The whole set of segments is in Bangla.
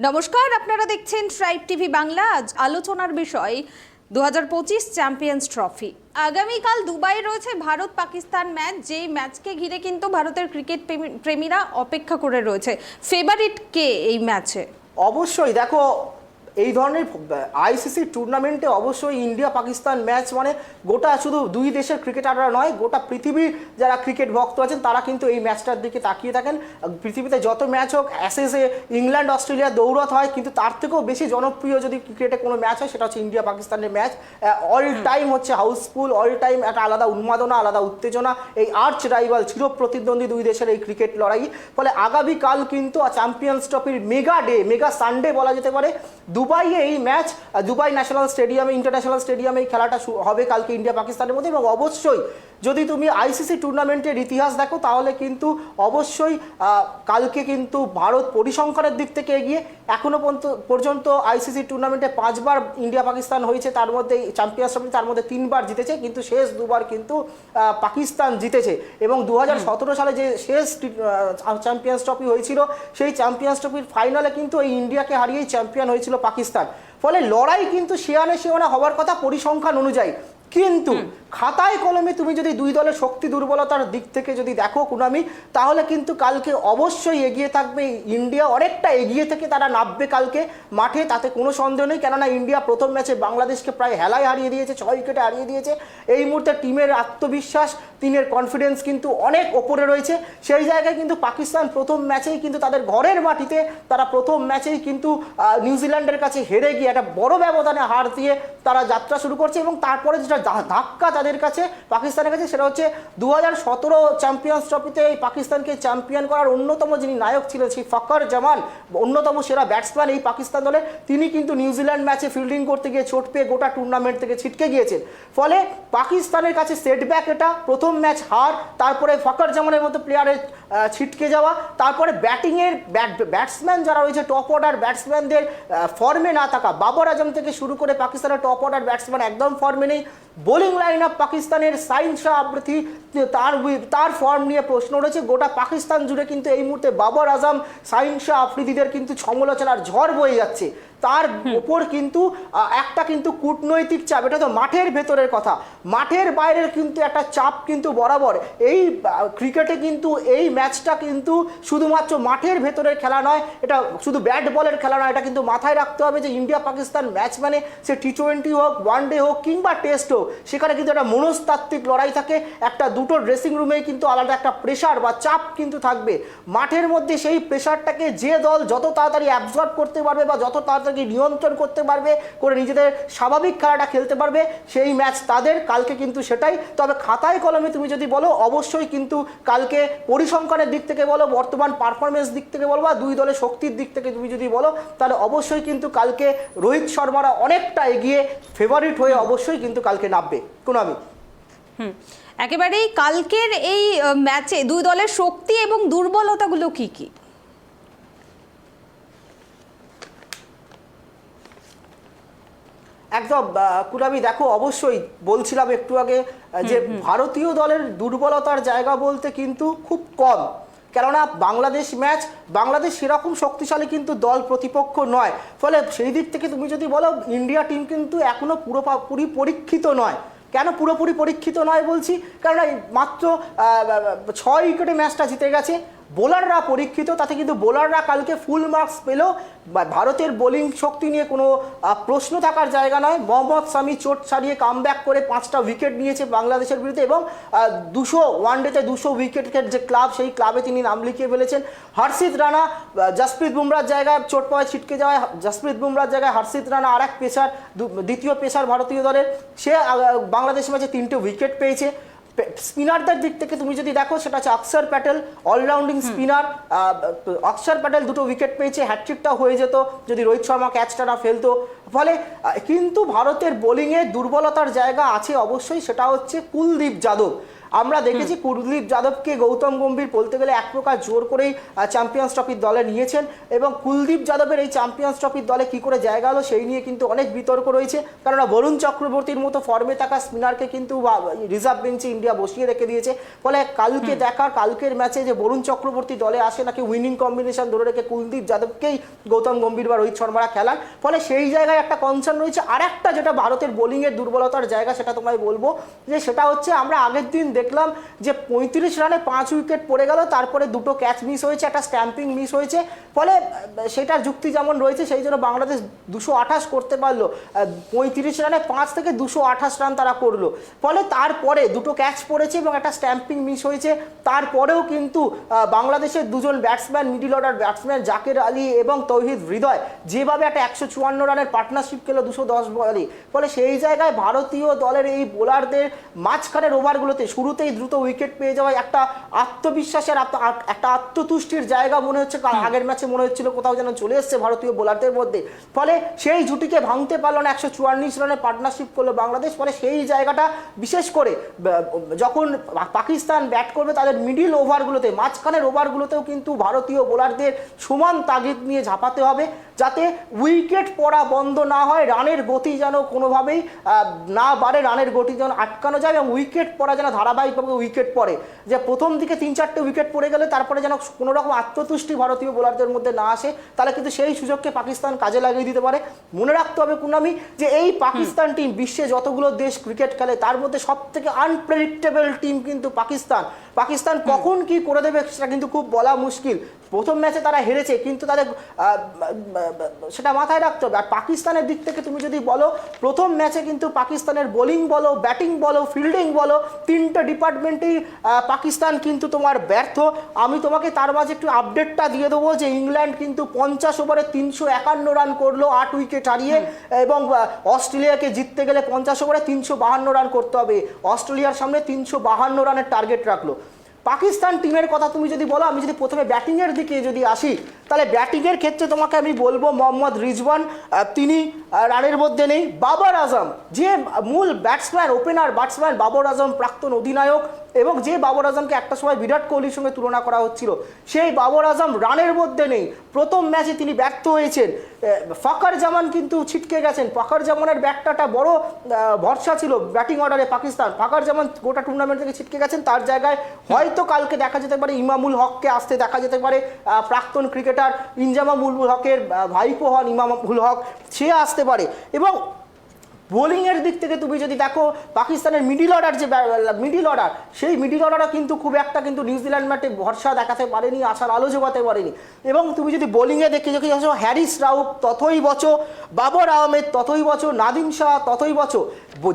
নমস্কার, আপনারা দেখছেন ট্রাইব টিভি বাংলা। আজ আলোচনার বিষয় 2025 চ্যাম্পিয়ন্স ট্রফি। আগামীকাল দুবাই রয়েছে ভারত পাকিস্তান ম্যাচ, যেই ম্যাচকে ঘিরে কিন্তু ভারতের ক্রিকেট প্রেমীরা অপেক্ষা করে রয়েছে। ফেভারিট কে এই ম্যাচে? অবশ্যই দেখো, এই ধরনের আইসিসি টুর্নামেন্টে অবশ্যই ইন্ডিয়া পাকিস্তান ম্যাচ মানে গোটা শুধু দুই দেশের ক্রিকেটাররা নয়, গোটা পৃথিবীর যারা ক্রিকেট ভক্ত আছেন তারা কিন্তু এই ম্যাচটার দিকে তাকিয়ে থাকেন। পৃথিবীতে যত ম্যাচ হোক, অ্যাশেজে ইংল্যান্ড অস্ট্রেলিয়া দৌড়াত হয়, কিন্তু তার থেকেও বেশি জনপ্রিয় যদি ক্রিকেটে কোনো ম্যাচ হয় সেটা হচ্ছে ইন্ডিয়া পাকিস্তানের ম্যাচ। অল টাইম হচ্ছে হাউসফুল, অল টাইম একটা আলাদা উন্মাদনা, আলাদা উত্তেজনা। এই আর্চ রাইভাল, চির প্রতিদ্বন্দ্বী দুই দেশের এই ক্রিকেট লড়াই। ফলে আগামীকাল কিন্তু চ্যাম্পিয়ন্স ট্রফির মেগা ডে, মেগা সানডে বলা যেতে পারে। দুবাইয়ে এই ম্যাচ, দুবাই ন্যাশনাল স্টেডিয়ামে, ইন্টারন্যাশনাল স্টেডিয়ামে এই খেলাটা হবে কালকে ইন্ডিয়া পাকিস্তানের মধ্যে। এবং অবশ্যই যদি তুমি আইসিসি টুর্নামেন্টের ইতিহাস দেখো তাহলে কিন্তু অবশ্যই কালকে কিন্তু ভারত পরিসংখ্যানের দিক থেকে এগিয়ে। এখনো পর্যন্ত আইসিসি টুর্নামেন্টে 5 বার ইন্ডিয়া পাকিস্তান হয়েছে, তার মধ্যে চ্যাম্পিয়ন্স ট্রফি তার মধ্যে 3 বার জিতেছে, কিন্তু শেষ 2 বার কিন্তু পাকিস্তান জিতেছে। এবং 2017 সালে যে শেষ চ্যাম্পিয়ন্স ট্রফি হয়েছিল, সেই চ্যাম্পিয়ন্স ট্রফির ফাইনালে কিন্তু এই ইন্ডিয়াকে হারিয়েই চ্যাম্পিয়ন হয়েছিল পাকিস্তান। ফলে লড়াই কিন্তু শেয়ানে হওয়ার কথা পরিসংখ্যান অনুযায়ী। কিন্তু খাতায় কলমে তুমি যদি দুই দলের শক্তি দুর্বলতার দিক থেকে যদি দেখো কুনামি, তাহলে কিন্তু কালকে অবশ্যই এগিয়ে থাকবে ইন্ডিয়া। অনেকটা এগিয়ে থেকে তারা নামবে কালকে মাঠে, তাতে কোনো সন্দেহ নেই। কেননা ইন্ডিয়া প্রথম ম্যাচে বাংলাদেশকে প্রায় হেলায় হারিয়ে দিয়েছে, 6 উইকেটে হারিয়ে দিয়েছে। এই মুহূর্তে টিমের আত্মবিশ্বাস, টিমের কনফিডেন্স কিন্তু অনেক ওপরে রয়েছে। সেই জায়গায় কিন্তু পাকিস্তান প্রথম ম্যাচেই কিন্তু তাদের ঘরের মাটিতে তারা প্রথম ম্যাচেই কিন্তু নিউজিল্যান্ডের কাছে হেরে গিয়ে একটা বড় ব্যবধানে হার দিয়ে তারা যাত্রা শুরু করছে। এবং তারপরে যেটা ধাক্কা তাদের কাছে, পাকিস্তানের কাছে, সেটা হচ্ছে 2017 চ্যাম্পিয়ন্স ট্রফিতে এই পাকিস্তানকে চ্যাম্পিয়ন করার অন্যতম যিনি নায়ক ছিলেন, সেই ফখর জামান, অন্যতম সেরা ব্যাটসম্যান এই পাকিস্তান দলে, তিনি কিন্তু নিউজিল্যান্ড ম্যাচে ফিল্ডিং করতে গিয়ে চোট পেয়ে গোটা টুর্নামেন্ট থেকে ছিটকে গিয়েছেন। ফলে পাকিস্তানের কাছে সেটব্যাক এটা, প্রথম ম্যাচ হার, তারপরে ফখর জামানের মতো প্লেয়ারের ছিটকে যাওয়া, তারপরে ব্যাটিংয়ের ব্যাটসম্যান যারা রয়েছে, টপ অর্ডার ব্যাটসম্যানদের ফর্মে না থাকা, বাবর আজম থেকে শুরু করে পাকিস্তানের টপ অর্ডার ব্যাটসম্যান একদম ফর্মে নেই। বোলিং লাইন আপ পাকিস্তানের সাইন শাহ আফ্রিদি, তার ফর্ম নিয়ে প্রশ্ন রয়েছে। গোটা পাকিস্তান জুড়ে কিন্তু এই মুহূর্তে বাবর আজম, সাইন শাহ আফ্রিদিদের কিন্তু সমালোচনার ঝড় বয়ে যাচ্ছে। তার ওপর কিন্তু একটা কিন্তু কূটনৈতিক চাপ, এটা তো মাঠের ভেতরের কথা, মাঠের বাইরের কিন্তু একটা চাপ কিন্তু বরাবর। এই ক্রিকেটে কিন্তু এই ম্যাচটা কিন্তু শুধুমাত্র মাঠের ভেতরের খেলা নয়, এটা শুধু ব্যাট বলের খেলা নয়। এটা কিন্তু মাথায় রাখতে হবে যে ইন্ডিয়া পাকিস্তান ম্যাচ মানে সে T20 হোক, ওয়ানডে হোক কিংবা টেস্ট হোক, সেখানে কিন্তু একটা মনস্তাত্ত্বিক লড়াই থাকে। একটা দুটো ড্রেসিং রুমেই কিন্তু আলাদা একটা প্রেশার বা চাপ কিন্তু থাকবে। মাঠের মধ্যে সেই প্রেশারটাকে যে দল যত তাড়াতাড়ি অ্যাবজর্ব করতে পারবে বা যত তাড়াতাড়ি নিয়ন্ত্রণ করতে পারবে, করে নিজেদের স্বাভাবিক খেলাটা খেলতে পারবে, সেই ম্যাচ তাদের। কালকে কিন্তু সেটাই। তবে খাতায় কলমে তুমি যদি বলো, অবশ্যই কিন্তু কালকে পরিসংখ্যানের দিক থেকে বলো, বর্তমান পারফরমেন্স দিক থেকে বলো, বা দুই দলের শক্তির দিক থেকে তুমি যদি বলো, তাহলে অবশ্যই কিন্তু কালকে রোহিত শর্মারা অনেকটা এগিয়ে, ফেভারিট হয়ে অবশ্যই কিন্তু কালকে নামবে কুনামি। একেবারেই কালকের এই ম্যাচে দুই দলের শক্তি এবং দুর্বলতাগুলো কি কি? একদম কুনামি, দেখো অবশ্যই বলছিলাম একটু আগে যে ভারতীয় দলের দুর্বলতার জায়গা বলতে কিন্তু খুব কম। কেননা বাংলাদেশ ম্যাচ, বাংলাদেশ সেরকম শক্তিশালী কিন্তু দল প্রতিপক্ষ নয়। ফলে সেই দিক থেকে তুমি যদি বলো, ইন্ডিয়া টিম কিন্তু এখনো পুরোপুরি পরীক্ষিত নয়। কেন পুরোপুরি পরীক্ষিত নয় বলছি? কারণ মাত্র 6 উইকেটে ম্যাচটা জিতে গেছে। বোলাররা পরীক্ষিত, তাতে কিন্তু বোলাররা কালকে ফুল মার্কস পেল। ভারতের বোলিং শক্তি নিয়ে কোনো প্রশ্ন থাকার জায়গা নয়। মোহাম্মদ শামি চোট ছাড়িয়ে কামব্যাক করে 5টা উইকেট নিয়েছে বাংলাদেশের বিরুদ্ধে, এবং 200 ওয়ানডেতে 200 উইকেটের যে ক্লাব, সেই ক্লাবে তিনি নাম লিখিয়ে ফেলেছেন। হর্ষিত রানা, জসপ্রীত বুমরার জায়গায় চোট পাওয়ায় ছিটকে যাওয়ায় জসপ্রীত বুমরার জায়গায় হর্ষিত রানা, আর এক পেসার, দ্বিতীয় পেসার ভারতীয় দলের, সে বাংলাদেশ ম্যাচে 3টে উইকেট পেয়েছে। স্পিনারদের দিক থেকে তুমি যদি দেখো, সেটা হচ্ছে অক্ষর প্যাটেল, অলরাউন্ডিং স্পিনার। অক্ষর প্যাটেল 2টো উইকেট পেয়েছে, হ্যাটট্রিকটা হয়ে যেত যদি রোহিত শর্মা ক্যাচটা না ফেলতো। ফলে কিন্তু ভারতের বোলিংয়ে দুর্বলতার জায়গা আছে অবশ্যই, সেটা হচ্ছে কুলদীপ যাদব। আমরা দেখেছি কুলদীপ যাদবকে গৌতম গম্ভীর বলতে গেলে এক প্রকার জোর করেই চ্যাম্পিয়ন্স ট্রফির দলে নিয়েছেন, এবং কুলদীপ যাদবের এই চ্যাম্পিয়ন্স ট্রফির দলে কি করে জায়গা হলো সেই নিয়ে কিন্তু অনেক বিতর্ক রয়েছে। কারণ বরুণ চক্রবর্তীর মতো ফর্মে থাকা স্পিনারকে কিন্তু রিজার্ভ বেঞ্চে ইন্ডিয়া বসিয়ে রেখে দিয়েছে। ফলে কালকের ম্যাচে যে বরুণ চক্রবর্তী দলে আসে নাকি উইনিং কম্বিনেশন ধরে রেখে কুলদীপ যাদবকেই গৌতম গম্ভীর বা রোহিত শর্মারা খেলান। ফলে সেই জায়গায় একটা কনসার্ন রয়েছে। আর একটা যেটা ভারতের বোলিংয়ের দুর্বলতার জায়গা সেটা তোমায় বলবো যে সেটা হচ্ছে আমরা আগের দিন দেখলাম যে 35 রানে 5 উইকেট পড়ে গেল, তারপরে দুটো ক্যাচ মিস হয়েছে, একটা স্ট্যাম্পিং মিস হয়েছে। ফলে সেটার যুক্তি যেমন রয়েছে সেই জন্য বাংলাদেশ 228 করতে পারলো, 35 রানে 5 থেকে 228 রান তারা করলো। ফলে তারপরে দুটো ক্যাচ পড়েছে এবং একটা স্ট্যাম্পিং মিস হয়েছে। তারপরেও কিন্তু বাংলাদেশের দুজন batsman, middle order batsman Jaker Ali এবং তৌহিদ হৃদয় যেভাবে একটা 154 রানের পার্টনারশিপ খেলো 210 বলে, ফলে সেই জায়গায় ভারতীয় দলের এই বোলারদের মাঝখানের ওভারগুলোতে শুরুতেই দ্রুত উইকেট পেয়ে যাওয়ায় একটা আত্মবিশ্বাসের একটা আত্মতুষ্টির জায়গা মনে হচ্ছে। আগের ম্যাচে মনে হচ্ছিল কোথাও যেন চলে এসছে ভারতীয় বোলারদের মধ্যে। ফলে সেই জুটিকে ভাঙতে পারলো না, 144 রানের পার্টনারশিপ করলো বাংলাদেশ। ফলে সেই জায়গাটা বিশেষ করে যখন পাকিস্তান ব্যাট করবে তাদের মিডিল ওভারগুলোতে, মাঝখানের ওভারগুলোতেও কিন্তু ভারতীয় বোলারদের সমান তাগিদ নিয়ে ঝাঁপাতে হবে যাতে উইকেট পড়া বন্ধ না হয়, রানের গতি যেন কোনোভাবেই না বাড়ে, রানের গতি যেন আটকানো যায় এবং উইকেট পড়া যেন ধারাবাহিকভাবে উইকেট পড়ে। যে প্রথম দিকে 3-4টে উইকেট পড়ে গেলে তারপরে যেন কোনো রকম আত্মতুষ্টি ভারতীয় বোলারদের মধ্যে না আসে, তাহলে কিন্তু সেই সুযোগকে পাকিস্তান কাজে লাগিয়ে দিতে পারে। মনে রাখতে হবে কুনামি যে এই পাকিস্তান টিম বিশ্বে যতগুলো দেশ ক্রিকেট খেলে তার মধ্যে সব থেকে আনপ্রেডিক্টেবল টিম কিন্তু পাকিস্তান কখন কি করে দেবে সেটা কিন্তু খুব বলা মুশকিল। প্রথম ম্যাচে তারা হেরেছে কিন্তু তাদের সেটা মাথায় রাখতে হবে। আর পাকিস্তানের দিক থেকে তুমি যদি বলো, প্রথম ম্যাচে কিন্তু পাকিস্তানের বোলিং বলো, ব্যাটিং বলো, ফিল্ডিং বলো, তিনটে ডিপার্টমেন্টেই পাকিস্তান কিন্তু তোমার ব্যর্থ। আমি তোমাকে তার মাঝে একটু আপডেটটা দিয়ে দেবো যে ইংল্যান্ড কিন্তু 50 ওভারে 351 রান করলো 8 উইকেট হারিয়ে, এবং অস্ট্রেলিয়াকে জিততে গেলে 50 ওভারে 352 রান করতে হবে। অস্ট্রেলিয়ার সামনে 352 রানের টার্গেট রাখলো। পাকিস্তান টিমের কথা তুমি যদি বলো, আমি যদি প্রথমে ব্যাটিংয়ের দিকে যদি আসি, তাহলে ব্যাটিংয়ের ক্ষেত্রে তোমাকে আমি বলবো মোহাম্মদ রিজওয়ান, তিনি রানের মধ্যে নেই। বাবর আজম যে মূল batsman, opener batsman Babar Azam প্রাক্তন অধিনায়ক, এবং যে বাবর আজমকে একটা সময় বিরাট কোহলির সঙ্গে তুলনা করা হচ্ছিল, সেই বাবর আজম রানের মধ্যে নেই। প্রথম ম্যাচে তিনি ব্যর্থ হয়েছেন। ফাকর জামান কিন্তু ছিটকে গেছেন। ফাকর জামানের ব্যাটটা বড় ভরসা ছিল ব্যাটিং অর্ডারে পাকিস্তান। ফাকর জামান গোটা টুর্নামেন্ট থেকে ছিটকে গেছেন। তার জায়গায় হয়তো কালকে দেখা যেতে পারে ইমামুল হককে আসতে দেখা যেতে পারে। প্রাক্তন ক্রিকেটার ইনজামামুল হকের ভাইপো হন ইমামুল হক, সে আসতে পারে। এবং বোলিংয়ের দিক থেকে তুমি যদি দেখো পাকিস্তানের মিডিল অর্ডার সেই মিডিল অর্ডারও কিন্তু খুব একটা কিন্তু নিউজিল্যান্ড ম্যাচে ভরসা দেখাতে পারেনি, আশার আলো জোগাতে পারেনি। এবং তুমি যদি বোলিংয়ে দেখে হ্যারিস রাউফ ততই বছর, বাবর আহমেদ ততই বছর, নাদিম শাহ ততই বছর,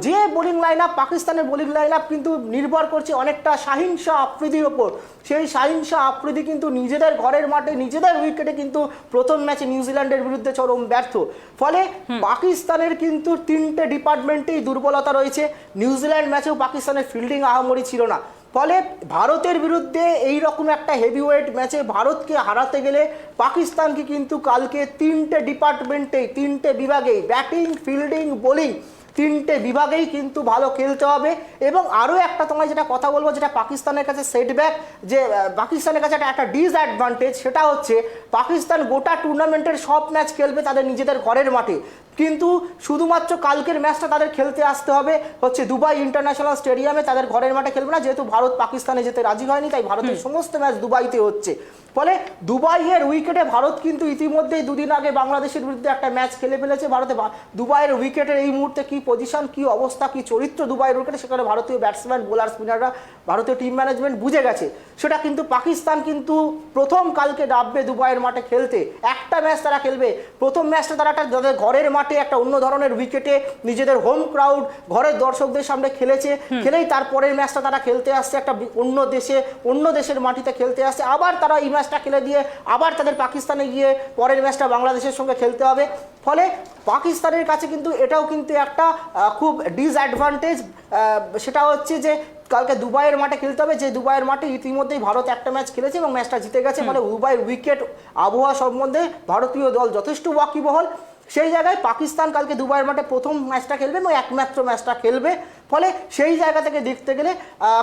যে বোলিং লাইন আপ পাকিস্তানের বোলিং লাইন আপ কিন্তু নির্ভর করছে অনেকটা শাহিন শাহ আফ্রিদির ওপর। সেই শাহিন শাহ আফ্রিদি কিন্তু নিজেদের ঘরের মাঠে নিজেদের উইকেটে কিন্তু প্রথম ম্যাচে নিউজিল্যান্ডের বিরুদ্ধে চরম ব্যর্থ। ফলে পাকিস্তানের কিন্তু তিনটে ডিপার্টমেন্টেই দুর্বলতা রয়েছে। নিউজিল্যান্ড ম্যাচেও পাকিস্তানের ফিল্ডিং আহামরি ছিল না। ফলে ভারতের বিরুদ্ধে এই রকম একটা হেভিওয়েট ম্যাচে ভারতকে হারাতে গেলে পাকিস্তানকে কিন্তু কালকে তিনটে ডিপার্টমেন্টেই, তিনটে বিভাগেই, ব্যাটিং, ফিল্ডিং, বোলিং, তিনটে বিভাগেই কিন্তু ভালো খেলতে হবে। এবং আরও একটা তোমায় যেটা কথা বলবো, যেটা পাকিস্তানের কাছে সেটব্যাক, যে পাকিস্তানের কাছে একটা ডিসঅ্যাডভান্টেজ, সেটা হচ্ছে পাকিস্তান গোটা টুর্নামেন্টের সব ম্যাচ খেলবে তাদের নিজেদের ঘরের মাঠে, কিন্তু শুধুমাত্র কালকের ম্যাচটা তাদের খেলতে আসতে হবে হচ্ছে দুবাই ইন্টারন্যাশনাল স্টেডিয়ামে। তাদের ঘরের মাঠে খেলবে না, যেহেতু ভারত পাকিস্তানে যেতে রাজি হয়নি, তাই ভারতের সমস্ত ম্যাচ দুবাইতে হচ্ছে। ফলে দুবাইয়ের উইকেটে ভারত কিন্তু ইতিমধ্যেই দুদিন আগে বাংলাদেশের বিরুদ্ধে একটা ম্যাচ খেলে ফেলেছে। দুবাইয়ের উইকেটের এই মুহূর্তে কি পজিশন, কি অবস্থা, কি চরিত্র দুবাইয়ের উইকেটে, সেখানে ভারতীয় ব্যাটসম্যান, বোলার, স্পিনাররা, ভারতীয় টিম ম্যানেজমেন্ট বুঝে গেছে। সেটা কিন্তু পাকিস্তান কিন্তু প্রথম কালকে নামবে দুবাইয়ের মাঠে খেলতে। একটা ম্যাচ তারা খেলবে, প্রথম ম্যাচটা তারা তাদের ঘরের মাঠে একটা অন্য ধরনের উইকেটে নিজেদের হোম ক্রাউড, ঘরের দর্শকদের সামনে খেলেছে। খেলেই তারপরের ম্যাচটা তারা খেলতে আসছে একটা অন্য দেশের মাটিতে খেলতে আসছে। আবার তারা এই ম্যাচটা খেলে দিয়ে আবার তাদের পাকিস্তানে গিয়ে পরের ম্যাচটা বাংলাদেশের সঙ্গে খেলতে হবে। ফলে পাকিস্তানের কাছে কিন্তু এটাও কিন্তু একটা খুব ডিসঅ্যাডভান্টেজ, সেটা হচ্ছে যে কালকে দুবাইয়ের মাঠে খেলতে হবে, যে দুবাইয়ের মাঠে ইতিমধ্যেই ভারত একটা ম্যাচ খেলেছে এবং ম্যাচটা জিতে গেছে। ফলে দুবাইয়ের উইকেট, আবহাওয়া সম্বন্ধে ভারতীয় দল যথেষ্ট ওয়াকিবহল। সেই জায়গায় পাকিস্তান কালকে দুবাইয়ের মাঠে প্রথম ম্যাচটা খেলবে এবং একমাত্র ম্যাচটা খেলবে। ফলে সেই জায়গা থেকে দেখতে গেলে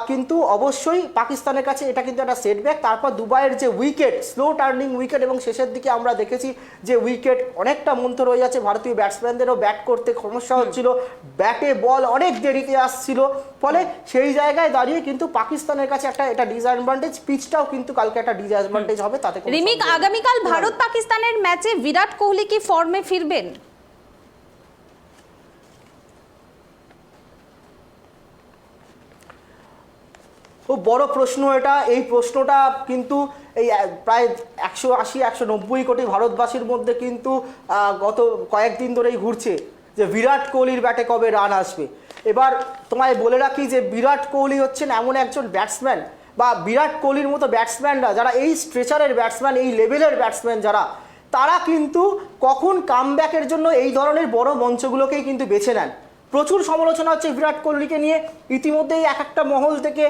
কিন্তু অবশ্যই পাকিস্তানের কাছে এটা কিন্তু একটা সেটব্যাক। তারপর দুবাইয়ের যে উইকেট, স্লো টার্নিং উইকেট, এবং শেষের দিকে আমরা দেখেছি যে উইকেট অনেকটা মন্থর হয়ে যাচ্ছে, ভারতীয় ব্যাটসম্যানদেরও ব্যাট করতে সমস্যা হচ্ছিল, ব্যাটে বল অনেক দেরিতে আসছিল, ফলে সেই জায়গায় দাঁড়িয়ে কিন্তু পাকিস্তানের কাছে একটা এটা ডিসঅ্যাডভান্টেজ। পিচটাও কিন্তু কালকে একটা ডিসঅ্যাডভান্টেজ হবে, তাতে কোনো রিমিক, সন্দেহ নেই। আগামীকাল ভারত পাকিস্তানের ম্যাচে বিরাট কোহলি কি ফর্মে ফিরবেন? খুব বড় প্রশ্ন এটা। এই প্রশ্নটা কিন্তু এই প্রায় 180-190 কোটি ভারতবাসীর মধ্যে কিন্তু গত কয়েকদিন ধরেই ঘুরছে যে বিরাট কোহলির ব্যাটে কবে রান আসবে। এবার তোমায় বলে রাখি যে বিরাট কোহলি হচ্ছেন এমন একজন ব্যাটসম্যান, বা বিরাট কোহলির মতো ব্যাটসম্যানরা যারা এই স্ট্রেচারের ব্যাটসম্যান, এই লেভেলের ব্যাটসম্যান যারা, তারা কিন্তু কখন কামব্যাকের জন্য এই ধরনের বড় মঞ্চগুলোকেই কিন্তু বেছে নেন। প্রচুর সমালোচনা হচ্ছে বিরাট কোহলিকে নিয়ে, ইতিমধ্যেই এক একটা মহল থেকে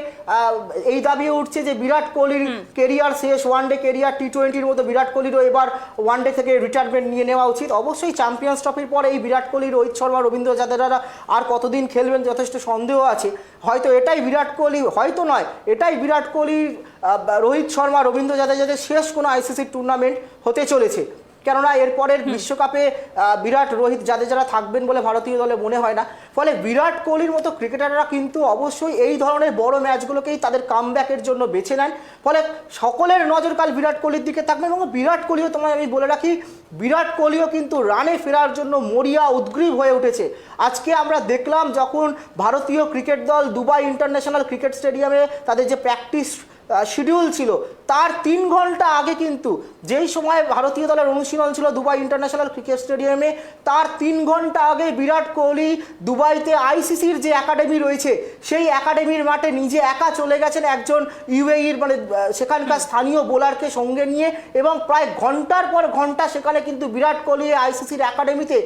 এই দাবিও উঠছে যে বিরাট কোহলির কেরিয়ার শেষ, ওয়ানডে কেরিয়ার, টি-20-র মতো বিরাট কোহলিরও এবার ওয়ানডে থেকে রিটায়ারমেন্ট নিয়ে নেওয়া উচিত। অবশ্যই চ্যাম্পিয়ন্স ট্রফির পরে এই বিরাট কোহলি, রোহিত শর্মা, রবীন্দ্র জাদেজারা আর কতদিন খেলবেন যথেষ্ট সন্দেহ আছে। হয়তো এটাই বিরাট কোহলি, হয়তো নয়, এটাই বিরাট কোহলি, রোহিত শর্মা, রবীন্দ্র জাদেজাদের শেষ কোনো আইসিসি টুর্নামেন্ট হতে চলেছে। কেননা এরপরের বিশ্বকাপে বিরাট, রোহিত, জাদেজারা থাকবেন বলে ভারতীয় দলে মনে হয় না। ফলে বিরাট কোহলির মতো ক্রিকেটাররা কিন্তু অবশ্যই এই ধরনের বড় ম্যাচগুলোকেই তাদের কামব্যাকের জন্য বেছে নেন। ফলে সকলের নজর কাল বিরাট কোহলির দিকে থাকবে, এবং বিরাট কোহলিও, তোমায় আমি বলে রাখি, বিরাট কোহলিও কিন্তু রানে ফেরার জন্য মরিয়া, উদ্গ্রীব হয়ে উঠেছে। আজকে আমরা দেখলাম যখন ভারতীয় ক্রিকেট দল দুবাই ইন্টারন্যাশনাল ক্রিকেট স্টেডিয়ামে তাদের যে প্র্যাকটিস শিডিউল ছিল তার 3 ঘন্টা আগে কিন্তু, যেই সময় ভারতীয় দলের অনুশীলন ছিল দুবাই ইন্টারন্যাশনাল ক্রিকেট স্টেডিয়ামে, তার 3 ঘন্টা আগে বিরাট কোহলি দুবাইতে আইসিসির যে একাডেমি রয়েছে সেই একাডেমির মাঠে নিজে একা চলে গেছেন একজন ইউএইর মানে সেখানকার স্থানীয় বোলারকে সঙ্গে নিয়ে, এবং প্রায় ঘন্টার পর ঘন্টা সেখানে কিন্তু বিরাট কোহলি আইসিসির একাডেমিতে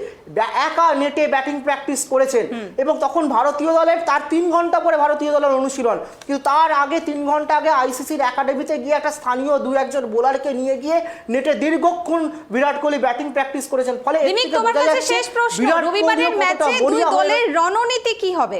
একা নেটে ব্যাটিং প্র্যাকটিস করেছেন। এবং তখন ভারতীয় দলের তার 3 ঘন্টা পরে ভারতীয় দলের অনুশীলন, কিন্তু তার আগে 3 ঘন্টা আগে আইসিসির একাডেমিতে গিয়ে একটা স্থানীয় 2-1 বোলারকে নিয়ে গিয়ে নেটে দীর্ঘক্ষণ বিরাট কোহলি ব্যাটিং প্র্যাকটিস করেছেন। ফলে তোমার কাছে শেষ প্রশ্ন, রবিবারের ম্যাচে দুই দলের রণনীতি কি হবে?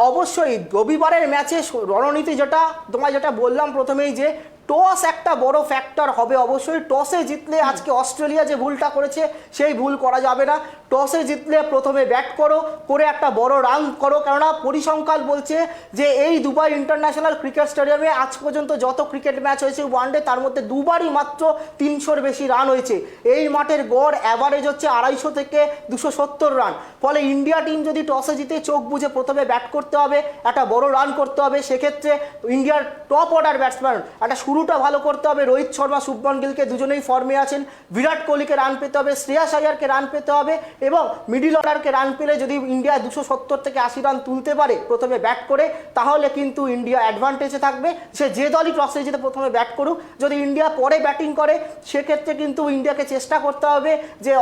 অবশ্যই রবিবারের ম্যাচে রণনীতি যেটা তোমায় যেটা বললাম প্রথমেই, যে টস একটা বড় ফ্যাক্টর হবে। অবশ্যই টসে জিতলে, আজকে অস্ট্রেলিয়া যে ভুলটা করেছে সেই ভুল করা যাবে না। টসে জিতলে প্রথমে ব্যাট করো, করে একটা বড় রান করো। কেননা পরিসংখ্যান বলছে যে এই দুবাই ইন্টারন্যাশনাল ক্রিকেট স্টেডিয়ামে আজ পর্যন্ত যত ক্রিকেট ম্যাচ হয়েছে ওয়ানডে, তার মধ্যে দুবারই মাত্র 300-র বেশি রান হয়েছে। এই মাঠের গড় অ্যাভারেজ হচ্ছে 250 থেকে 270 রান। ফলে ইন্ডিয়া টিম যদি টসে জিতে চোখ বুঝে প্রথমে ব্যাট করতে হবে, একটা বড় রান করতে হবে, সেক্ষেত্রে ইন্ডিয়ার টপ অর্ডার ব্যাটসম্যান একটা শুরুটা ভালো করতে হবে। রোহিত শর্মা, শুভমান গিলকে দুজনেই ফর্মে আছেন, বিরাট কোহলিকে রান পেতে হবে, শ্রেয়াস আয়ারকে রান পেতে হবে, এবং মিডিল অর্ডারকে রান পেলে যদি ইন্ডিয়া 270 থেকে 80 রান তুলতে পারে প্রথমে ব্যাট করে, তাহলে কিন্তু ইন্ডিয়া অ্যাডভান্টেজে থাকবে। সে যে দলই টসে জিতে প্রথমে ব্যাট করুক, যদি ইন্ডিয়া পরে ব্যাটিং করে সেক্ষেত্রে কিন্তু ইন্ডিয়াকে চেষ্টা করতে হবে যে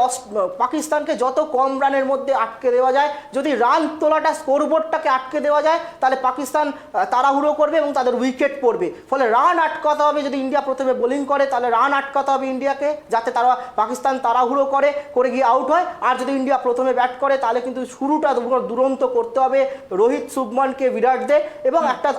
পাকিস্তানকে যত কম রানের মধ্যে আটকে দেওয়া যায়। যদি রান তোলাটা, স্কোরবোর্ডটাকে আটকে দেওয়া যায়, তাহলে পাকিস্তান তাড়াহুড়ো করবে এবং তাদের উইকেট পড়বে। ফলে রান আটকাতে হবে। যদি ইন্ডিয়া প্রথমে বোলিং করে তাহলে রান আটকাতে হবে ইন্ডিয়াকে, যাতে তারা পাকিস্তান তাড়াহুড়ো করে গিয়ে আউট হয়। আর যদি ইন্ডিয়া প্রথমে ব্যাট করে তাহলে কিন্তু শুরুটা দুরন্ত করতে হবে রোহিত, শুভমানকে, বিরাটদের, এবং একটা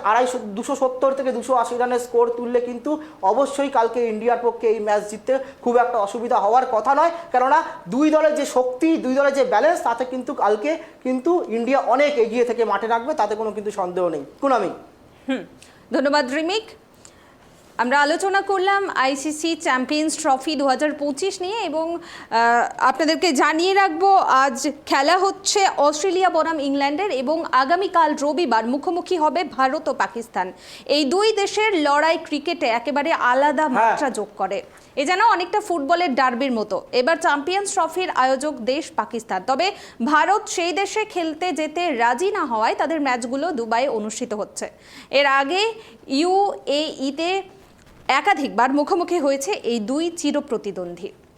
270 থেকে 280 রানের স্কোর তুললে কিন্তু অবশ্যই কালকে ইন্ডিয়ার পক্ষে এই ম্যাচ জিততে খুব একটা অসুবিধা হওয়ার কথা নয়। কেননা দুই দলের যে শক্তি, দুই দলের যে ব্যালেন্স, তাতে কিন্তু কালকে কিন্তু ইন্ডিয়া অনেক এগিয়ে থেকে মাঠে রাখবে, তাতে কোনো কিন্তু সন্দেহ নেই। কুনামি, ধন্যবাদ রিমিক। আমরা আলোচনা করলাম আইসিসি চ্যাম্পিয়ন্স ট্রফি 2025 নিয়ে, এবং আপনাদেরকে জানিয়ে রাখবো আজ খেলা হচ্ছে অস্ট্রেলিয়া বনাম ইংল্যান্ডের, এবং আগামীকাল রবিবার মুখোমুখি হবে ভারত ও পাকিস্তান। এই দুই দেশের লড়াই ক্রিকেটে একেবারে আলাদা মাত্রা যোগ করে। এ যেন অনেকটা ফুটবলের ডার্বির মতো। এবার চ্যাম্পিয়ন্স ট্রফির আয়োজক দেশ পাকিস্তান, তবে ভারত সেই দেশে খেলতে যেতে রাজি না হওয়ায় তাদের ম্যাচগুলো দুবাইয়ে অনুষ্ঠিত হচ্ছে। এর আগে ইউএইতে একাধিকবার মুখোমুখি হয়েছে এই দুই চিরপ্রতিদ্বন্দ্বী।